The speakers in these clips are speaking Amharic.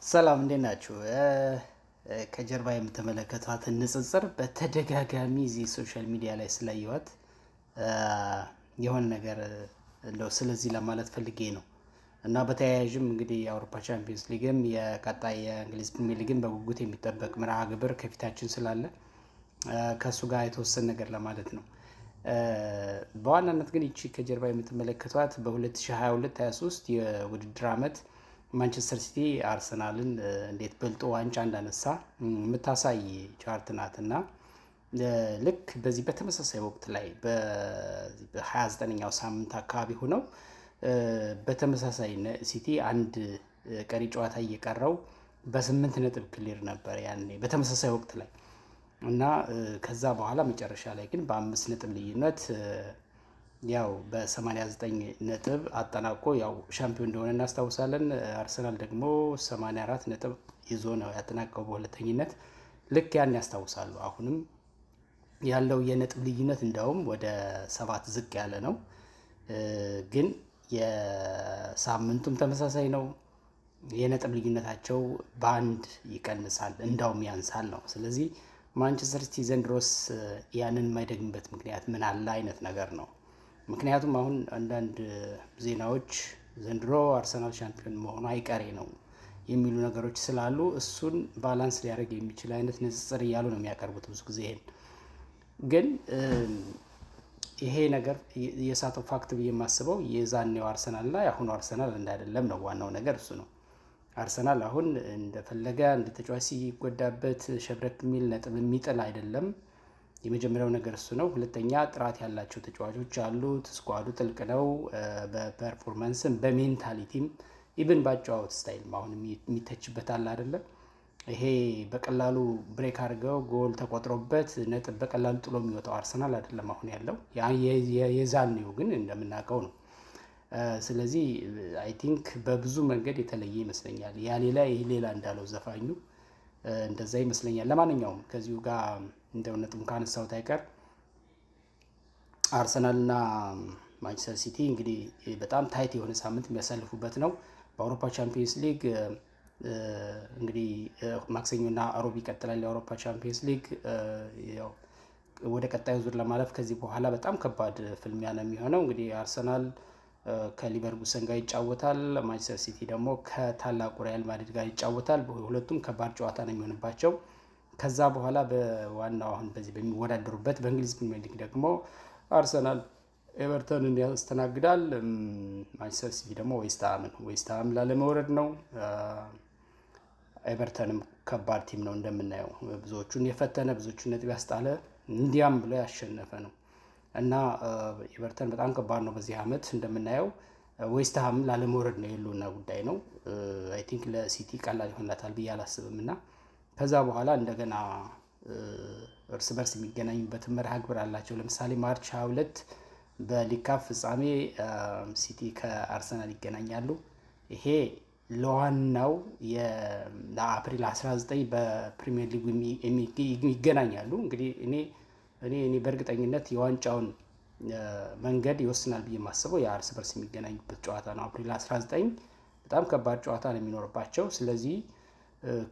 ሰላም እንዴት ናችሁ? ከጀርባ የምትመለከቷትን ንጽጽር በተደጋጋሚ እዚህ ሶሻል ሚዲያ ላይ ስላየኋት የሆነ ነገር እንደው ስለዚህ ለማለት ፈልጌ ነው እና በተያያዥም እንግዲህ የአውሮፓ ቻምፒየንስ ሊግም የቀጣይ የእንግሊዝ ፕሪሚየር ሊግም በጉጉት የሚጠበቅ መርሃ ግብር ከፊታችን ስላለ ከእሱ ጋር የተወሰነ ነገር ለማለት ነው። በዋናነት ግን ይቺ ከጀርባ የምትመለከቷት በ2022/23 የውድድር ዓመት ማንቸስተር ሲቲ አርሰናልን እንዴት በልጦ ዋንጫ እንዳነሳ የምታሳይ ቻርት ናት እና ልክ በዚህ በተመሳሳይ ወቅት ላይ በ29ኛው ሳምንት አካባቢ ሆነው በተመሳሳይ ሲቲ አንድ ቀሪ ጨዋታ እየቀረው በ8 ነጥብ ክሊር ነበር ያኔ በተመሳሳይ ወቅት ላይ እና ከዛ በኋላ መጨረሻ ላይ ግን በ5 ነጥብ ልዩነት ያው በ89 ነጥብ አጠናቆ ያው ሻምፒዮን እንደሆነ እናስታውሳለን። አርሰናል ደግሞ 84 ነጥብ ይዞ ነው ያጠናቀው በሁለተኝነት። ልክ ያን ያስታውሳሉ። አሁንም ያለው የነጥብ ልዩነት እንደውም ወደ 7 ዝቅ ያለ ነው። ግን የሳምንቱም ተመሳሳይ ነው። የነጥብ ልዩነታቸው በአንድ ይቀንሳል፣ እንዳውም ያንሳል ነው። ስለዚህ ማንቸስተር ሲቲ ዘንድሮስ ያንን የማይደግምበት ምክንያት ምን አለ አይነት ነገር ነው። ምክንያቱም አሁን አንዳንድ ዜናዎች ዘንድሮ አርሰናል ሻምፒዮን መሆኑ አይቀሬ ነው የሚሉ ነገሮች ስላሉ እሱን ባላንስ ሊያደርግ የሚችል አይነት ንጽጽር እያሉ ነው የሚያቀርቡት ብዙ ጊዜ። ይሄን ግን ይሄ ነገር የሳተው ፋክት ብዬ የማስበው የዛኔው አርሰናል እና የአሁኑ አርሰናል እንዳይደለም ነው። ዋናው ነገር እሱ ነው። አርሰናል አሁን እንደፈለገ እንደ ተጫዋች ሲጎዳበት ሸብረክ የሚል ነጥብ የሚጥል አይደለም። የመጀመሪያው ነገር እሱ ነው። ሁለተኛ ጥራት ያላቸው ተጫዋቾች አሉት። ስኳዱ ጥልቅ ነው። በፐርፎርማንስም በሜንታሊቲም ኢቭን ባጫወት ስታይል አሁን የሚተችበት አለ አይደለም። ይሄ በቀላሉ ብሬክ አድርገው ጎል ተቆጥሮበት ነጥብ በቀላሉ ጥሎ የሚወጣው አርሰናል አይደለም አሁን ያለው። የዛኔው ግን እንደምናውቀው ነው። ስለዚህ አይ ቲንክ በብዙ መንገድ የተለየ ይመስለኛል። ያ ሌላ ይህ ሌላ እንዳለው ዘፋኙ እንደዛ ይመስለኛል። ለማንኛውም ከዚሁ ጋር እንደው ነጥብ ካነሳሁት አይቀር አርሰናልና ማንቸስተር ሲቲ እንግዲህ በጣም ታይት የሆነ ሳምንት የሚያሳልፉበት ነው። በአውሮፓ ቻምፒየንስ ሊግ እንግዲህ ማክሰኞና አሮብ ይቀጥላል። የአውሮፓ ቻምፒየንስ ሊግ ወደ ቀጣዩ ዙር ለማለፍ ከዚህ በኋላ በጣም ከባድ ፍልሚያ ነው የሚሆነው። እንግዲህ አርሰናል ከሊቨርኩሰን ጋር ይጫወታል። ማንቸስተር ሲቲ ደግሞ ከታላቁ ሪያል ማድሪድ ጋር ይጫወታል። ሁለቱም ከባድ ጨዋታ ነው የሚሆንባቸው። ከዛ በኋላ በዋናው አሁን በዚህ በሚወዳደሩበት በእንግሊዝ ፕሪሚየር ሊግ ደግሞ አርሰናል ኤቨርተንን ያስተናግዳል። ማንቸስተር ሲቲ ደግሞ ዌስትሃም ላለመውረድ ነው። ኤቨርተንም ከባድ ቲም ነው እንደምናየው፣ ብዙዎቹን የፈተነ ብዙዎቹን ነጥብ ያስጣለ እንዲያም ብሎ ያሸነፈ ነው እና ኤቨርተን በጣም ከባድ ነው በዚህ ዓመት እንደምናየው። ዌስትሃም ላለመውረድ ነው የሉና ጉዳይ ነው። አይ ቲንክ ለሲቲ ቀላል ይሆንላታል ብዬ አላስብም እና ከዛ በኋላ እንደገና እርስ በርስ የሚገናኙበት መርሃ ግብር አላቸው። ለምሳሌ ማርች 22 በሊግ ካፕ ፍጻሜ ሲቲ ከአርሰናል ይገናኛሉ። ይሄ ለዋናው ለአፕሪል 19 በፕሪሚየር ሊጉ ይገናኛሉ። እንግዲህ እኔ በእርግጠኝነት የዋንጫውን መንገድ ይወስናል ብዬ የማስበው የእርስ በርስ የሚገናኙበት ጨዋታ ነው። አፕሪል 19 በጣም ከባድ ጨዋታ ነው የሚኖርባቸው። ስለዚህ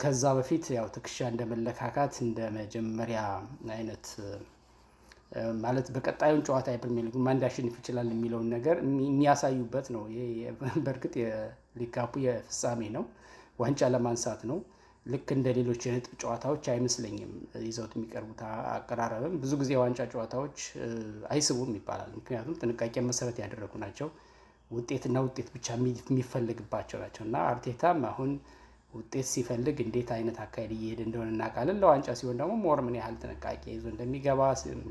ከዛ በፊት ያው ትከሻ እንደመለካካት እንደ መጀመሪያ አይነት ማለት በቀጣዩን ጨዋታ የፕሪሚየር ሊጉን ማን ሊያሸንፍ ይችላል የሚለውን ነገር የሚያሳዩበት ነው። በእርግጥ የሊግ ካፑ የፍጻሜ ነው፣ ዋንጫ ለማንሳት ነው። ልክ እንደ ሌሎች የነጥብ ጨዋታዎች አይመስለኝም ይዘውት የሚቀርቡት አቀራረብም። ብዙ ጊዜ የዋንጫ ጨዋታዎች አይስቡም ይባላል። ምክንያቱም ጥንቃቄ መሰረት ያደረጉ ናቸው። ውጤትና ውጤት ብቻ የሚፈልግባቸው ናቸው እና አርቴታም አሁን ውጤት ሲፈልግ እንዴት አይነት አካሄድ እየሄደ እንደሆነ እናውቃለን። ለዋንጫ ሲሆን ደግሞ ሞር ምን ያህል ጥንቃቄ ይዞ እንደሚገባ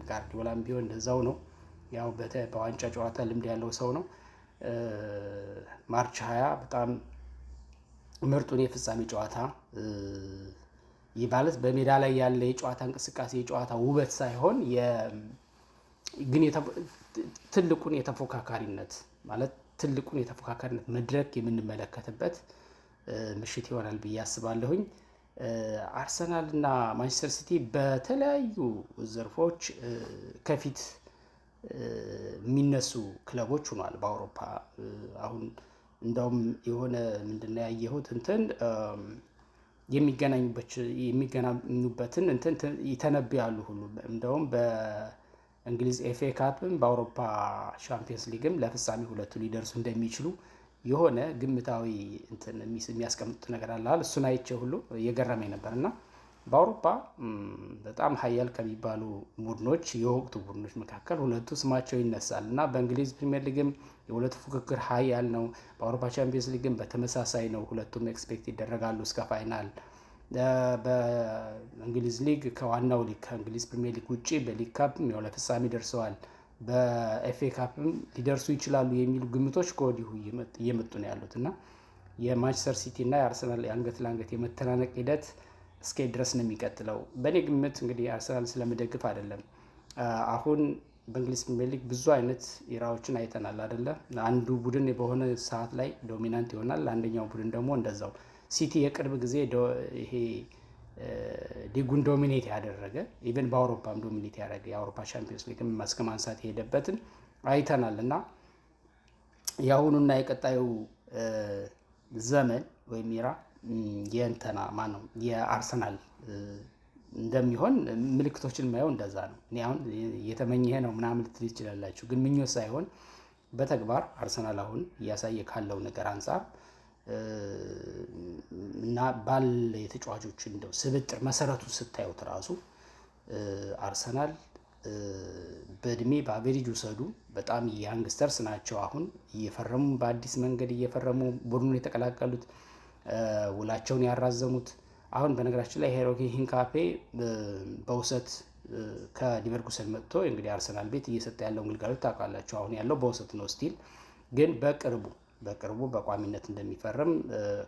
ጋርዲዮላም ቢሆን እንደዛው ነው። ያው በዋንጫ ጨዋታ ልምድ ያለው ሰው ነው። ማርች 20 በጣም ምርጡን የፍጻሜ ጨዋታ ይህ ማለት በሜዳ ላይ ያለ የጨዋታ እንቅስቃሴ የጨዋታ ውበት ሳይሆን ግን ትልቁን የተፎካካሪነት መድረክ የምንመለከትበት ምሽት ይሆናል ብዬ አስባለሁኝ። አርሰናል እና ማንቸስተር ሲቲ በተለያዩ ዘርፎች ከፊት የሚነሱ ክለቦች ሆኗል በአውሮፓ። አሁን እንደውም የሆነ ምንድነው ያየሁት እንትን የሚገናኙበትን እንትን ይተነብያሉ ሁሉ። እንደውም በእንግሊዝ ኤፍኤ ካፕም በአውሮፓ ሻምፒየንስ ሊግም ለፍጻሜ ሁለቱ ሊደርሱ እንደሚችሉ የሆነ ግምታዊ እንትን የሚያስቀምጡት ነገር አለ። እሱን አይቼ ሁሉ እየገረመኝ ነበር። እና በአውሮፓ በጣም ሀያል ከሚባሉ ቡድኖች የወቅቱ ቡድኖች መካከል ሁለቱ ስማቸው ይነሳል እና በእንግሊዝ ፕሪሚየር ሊግም የሁለቱ ፉክክር ሀያል ነው። በአውሮፓ ቻምፒየንስ ሊግም በተመሳሳይ ነው። ሁለቱም ኤክስፔክት ይደረጋሉ እስከ ፋይናል። በእንግሊዝ ሊግ ከዋናው ሊግ ከእንግሊዝ ፕሪሚየር ሊግ ውጭ በሊግ ካፕም ያው ለፍጻሜ ደርሰዋል። በኤፍኤ ካፕም ሊደርሱ ይችላሉ የሚሉ ግምቶች ከወዲሁ እየመጡ ነው ያሉት እና የማንቸስተር ሲቲ እና የአርሰናል የአንገት ለአንገት የመተናነቅ ሂደት እስከ ድረስ ነው የሚቀጥለው። በእኔ ግምት እንግዲህ አርሰናል ስለምደግፍ አይደለም። አሁን በእንግሊዝ ፕሪሚየር ሊግ ብዙ አይነት ኢራዎችን አይተናል አይደለ? አንዱ ቡድን በሆነ ሰዓት ላይ ዶሚናንት ይሆናል፣ አንደኛው ቡድን ደግሞ እንደዛው። ሲቲ የቅርብ ጊዜ ይሄ ሊጉን ዶሚኔት ያደረገ ኢቨን በአውሮፓም ዶሚኔት ያደረገ የአውሮፓ ቻምፒየንስ ሊግ እስከ ማንሳት የሄደበትን አይተናል እና የአሁኑና የቀጣዩ ዘመን ወይም ኢራ የእንተና ማን ነው የአርሰናል እንደሚሆን ምልክቶችን ማየው እንደዛ ነው። እኔ አሁን የተመኘህ ነው ምናምን ልትል ይችላላችሁ፣ ግን ምኞት ሳይሆን በተግባር አርሰናል አሁን እያሳየ ካለው ነገር አንጻር እና ባለ የተጫዋቾች እንደው ስብጥር መሰረቱን ስታዩት ራሱ አርሰናል በእድሜ በአቬሬጅ ውሰዱ በጣም ያንግስተርስ ናቸው። አሁን እየፈረሙ በአዲስ መንገድ እየፈረሙ ቡድኑን የተቀላቀሉት ውላቸውን ያራዘሙት። አሁን በነገራችን ላይ ሄሮኪ ሂንካፔ በውሰት ከሊቨርኩሰን መጥቶ እንግዲህ አርሰናል ቤት እየሰጠ ያለው ግልጋሎት ታውቃላችሁ። አሁን ያለው በውሰት ነው ስቲል፣ ግን በቅርቡ በቋሚነት እንደሚፈርም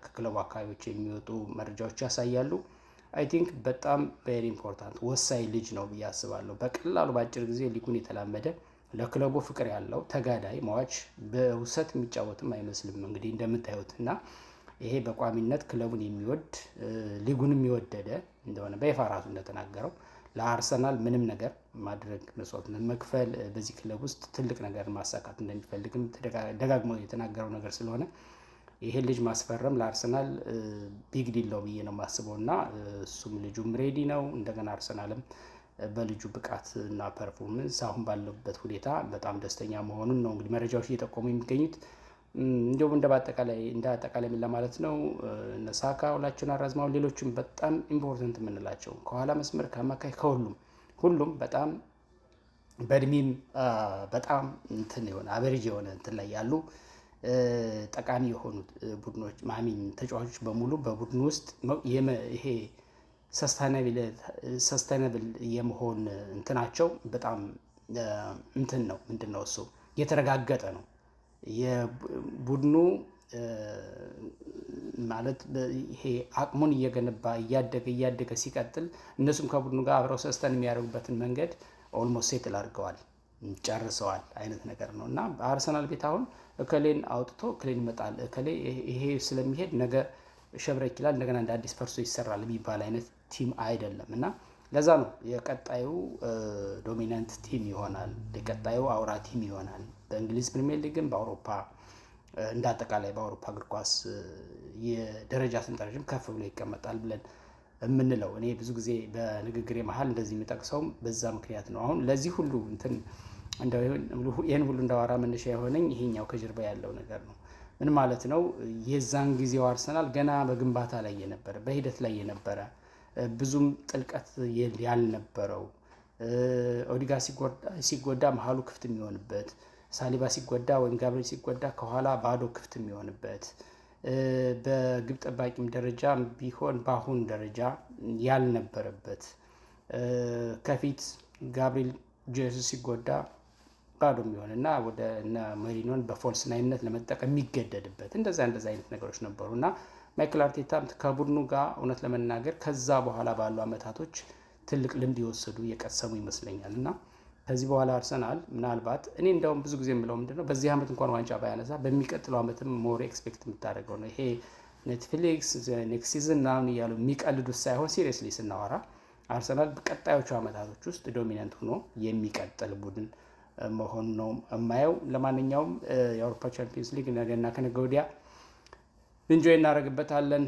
ከክለቡ አካባቢዎች የሚወጡ መረጃዎች ያሳያሉ። አይ ቲንክ በጣም ቬሪ ኢምፖርታንት ወሳኝ ልጅ ነው ብዬ አስባለሁ። በቀላሉ በአጭር ጊዜ ሊጉን የተላመደ ለክለቡ ፍቅር ያለው ተጋዳይ መዋች በውሰት የሚጫወትም አይመስልም እንግዲህ እንደምታዩት እና ይሄ በቋሚነት ክለቡን የሚወድ ሊጉንም የወደደ እንደሆነ በይፋ ራሱ እንደተናገረው ለአርሰናል ምንም ነገር ማድረግ መስዋዕትነት መክፈል በዚህ ክለብ ውስጥ ትልቅ ነገር ማሳካት እንደሚፈልግም ደጋግሞ የተናገረው ነገር ስለሆነ ይሄን ልጅ ማስፈረም ለአርሰናል ቢግ ዲል ነው ብዬ ነው የማስበው እና እሱም ልጁም ሬዲ ነው። እንደገና አርሰናልም በልጁ ብቃት እና ፐርፎርመንስ አሁን ባለበት ሁኔታ በጣም ደስተኛ መሆኑን ነው እንግዲህ መረጃዎች እየጠቆሙ የሚገኙት። እንዲሁም እንደ አጠቃላይ ምን ለማለት ነው ሳካ ውላቸውን አራዝመዋል። ሌሎችም በጣም ኢምፖርታንት የምንላቸው ከኋላ መስመር ከአማካይ ሁሉም በጣም በእድሜም በጣም እንትን የሆነ አቨሬጅ የሆነ እንትን ላይ ያሉ ጠቃሚ የሆኑ ቡድኖች ተጫዋቾች በሙሉ በቡድን ውስጥ ይሄ ሰስታይናብል የመሆን እንትናቸው በጣም እንትን ነው። ምንድነው እሱ የተረጋገጠ ነው። የቡድኑ ማለት ይሄ አቅሙን እየገነባ እያደገ ሲቀጥል እነሱም ከቡድኑ ጋር አብረው ሰስተን የሚያደርጉበትን መንገድ ኦልሞስት ሴትል አድርገዋል ጨርሰዋል አይነት ነገር ነው እና በአርሰናል ቤት አሁን እከሌን አውጥቶ እከሌን ይመጣል እከሌ ይሄ ስለሚሄድ ነገ ሸብረክ ይላል እንደገና እንደ አዲስ ፈርሶ ይሰራል የሚባል አይነት ቲም አይደለም እና ለዛ ነው የቀጣዩ ዶሚናንት ቲም ይሆናል፣ የቀጣዩ አውራ ቲም ይሆናል። በእንግሊዝ ፕሪሚየር ሊግም በአውሮፓ እንዳጠቃላይ በአውሮፓ እግር ኳስ የደረጃ ሰንጠረዥም ከፍ ብሎ ይቀመጣል ብለን የምንለው እኔ ብዙ ጊዜ በንግግሬ መሀል እንደዚህ የሚጠቅሰውም በዛ ምክንያት ነው። አሁን ለዚህ ሁሉ እንትን እንደው ይህን ሁሉ እንዳወራ መነሻ የሆነኝ ይሄኛው ከጀርባ ያለው ነገር ነው። ምን ማለት ነው? የዛን ጊዜው አርሰናል ገና በግንባታ ላይ የነበረ በሂደት ላይ የነበረ ብዙም ጥልቀት ያልነበረው ኦዲጋ ሲጎዳ መሀሉ ክፍት የሚሆንበት፣ ሳሊባ ሲጎዳ ወይም ጋብሪኤል ሲጎዳ ከኋላ ባዶ ክፍት የሚሆንበት፣ በግብ ጠባቂም ደረጃ ቢሆን በአሁን ደረጃ ያልነበረበት፣ ከፊት ጋብሪኤል ጄሱስ ሲጎዳ ባዶ የሚሆን እና ወደ ሜሪኖን በፎልስ ናይንነት ለመጠቀም የሚገደድበት እንደዛ አይነት ነገሮች ነበሩ እና ማይክል አርቴታም ከቡድኑ ጋር እውነት ለመናገር ከዛ በኋላ ባሉ አመታቶች ትልቅ ልምድ የወሰዱ የቀሰሙ ይመስለኛል እና ከዚህ በኋላ አርሰናል ምናልባት እኔ እንደውም ብዙ ጊዜ የምለው ምንድነው በዚህ አመት እንኳን ዋንጫ ባያነሳ በሚቀጥለው አመትም ሞር ኤክስፔክት የምታደርገው ነው። ይሄ ኔትፍሊክስ ኔክስት ሲዝን ምናምን እያሉ የሚቀልዱት ሳይሆን ሲሪየስሊ ስናወራ አርሰናል በቀጣዮቹ አመታቶች ውስጥ ዶሚናንት ሆኖ የሚቀጥል ቡድን መሆኑ ነው የማየው። ለማንኛውም የአውሮፓ ቻምፒየንስ ሊግ ነገና ከነገ ወዲያ እንጆይ እናደርግበታለን።